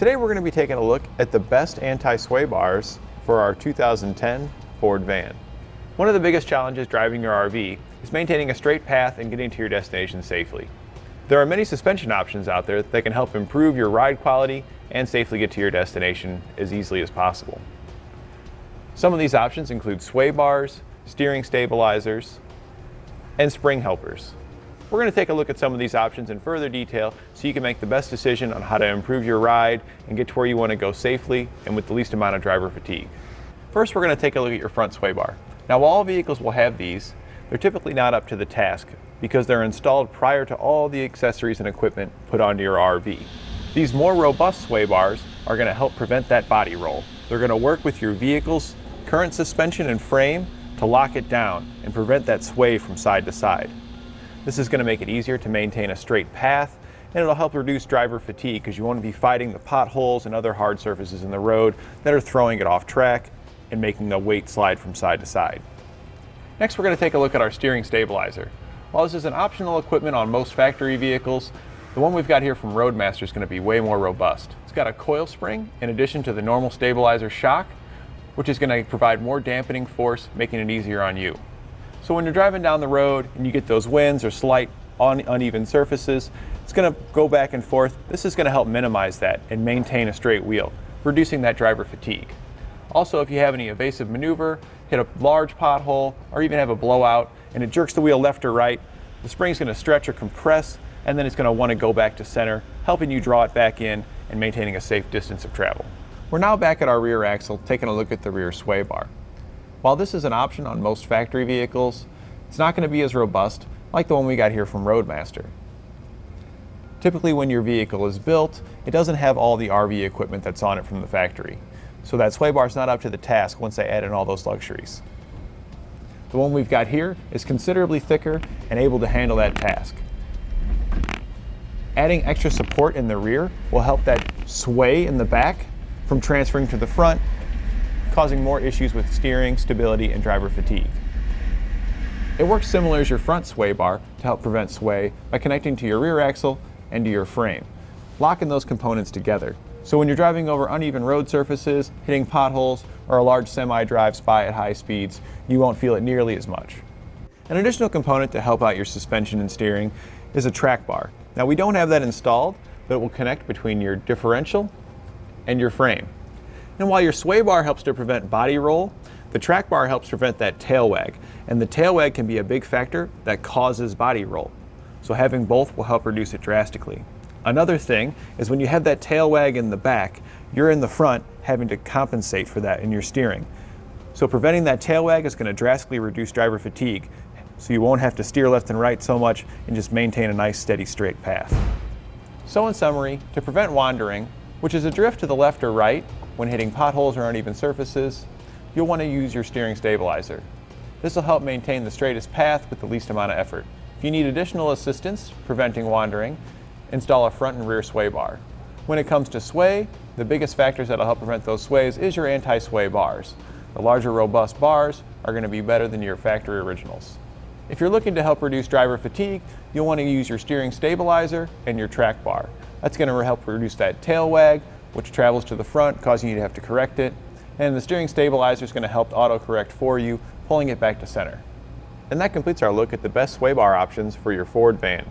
Today we're going to be taking a look at the best anti-sway bars for our 2010 Ford van. One of the biggest challenges driving your RV is maintaining a straight path and getting to your destination safely. There are many suspension options out there that can help improve your ride quality and safely get to your destination as easily as possible. Some of these options include sway bars, steering stabilizers, and spring helpers. We're going to take a look at some of these options in further detail so you can make the best decision on how to improve your ride and get to where you want to go safely and with the least amount of driver fatigue. First, we're going to take a look at your front sway bar. Now, while all vehicles will have these, they're typically not up to the task because they're installed prior to all the accessories and equipment put onto your RV. These more robust sway bars are going to help prevent that body roll. They're going to work with your vehicle's current suspension and frame to lock it down and prevent that sway from side to side. This is going to make it easier to maintain a straight path, and it'll help reduce driver fatigue because you won't be fighting the potholes and other hard surfaces in the road that are throwing it off track and making the weight slide from side to side. Next, we're going to take a look at our steering stabilizer. While this is an optional equipment on most factory vehicles, the one we've got here from Roadmaster is going to be way more robust. It's got a coil spring in addition to the normal stabilizer shock, which is going to provide more dampening force, making it easier on you. So when you're driving down the road and you get those winds or slight uneven surfaces, it's going to go back and forth. This is going to help minimize that and maintain a straight wheel, reducing that driver fatigue. Also, if you have any evasive maneuver, hit a large pothole, or even have a blowout, and it jerks the wheel left or right, the spring's going to stretch or compress, and then it's going to want to go back to center, helping you draw it back in and maintaining a safe distance of travel. We're now back at our rear axle, taking a look at the rear sway bar. While this is an option on most factory vehicles, it's not going to be as robust like the one we got here from Roadmaster. Typically when your vehicle is built, it doesn't have all the RV equipment that's on it from the factory. So that sway bar is not up to the task once they add in all those luxuries. The one we've got here is considerably thicker and able to handle that task. Adding extra support in the rear will help that sway in the back from transferring to the front, causing more issues with steering, stability, and driver fatigue. It works similar as your front sway bar to help prevent sway by connecting to your rear axle and to your frame, locking those components together. So when you're driving over uneven road surfaces, hitting potholes, or a large semi drives by at high speeds, you won't feel it nearly as much. An additional component to help out your suspension and steering is a track bar. Now, we don't have that installed, but it will connect between your differential and your frame. And while your sway bar helps to prevent body roll, the track bar helps prevent that tail wag. And the tail wag can be a big factor that causes body roll. So having both will help reduce it drastically. Another thing is when you have that tail wag in the back, you're in the front having to compensate for that in your steering. So preventing that tail wag is going to drastically reduce driver fatigue. So you won't have to steer left and right so much and just maintain a nice steady straight path. So in summary, to prevent wandering, which is a drift to the left or right when hitting potholes or uneven surfaces, you'll want to use your steering stabilizer. This will help maintain the straightest path with the least amount of effort. If you need additional assistance preventing wandering, install a front and rear sway bar. When it comes to sway, the biggest factors that will help prevent those sways is your anti-sway bars. The larger robust bars are going to be better than your factory originals. If you're looking to help reduce driver fatigue, you'll want to use your steering stabilizer and your track bar. That's going to help reduce that tail wag, which travels to the front, causing you to have to correct it. And the steering stabilizer is going to help auto-correct for you, pulling it back to center. And that completes our look at the best sway bar options for your Ford van.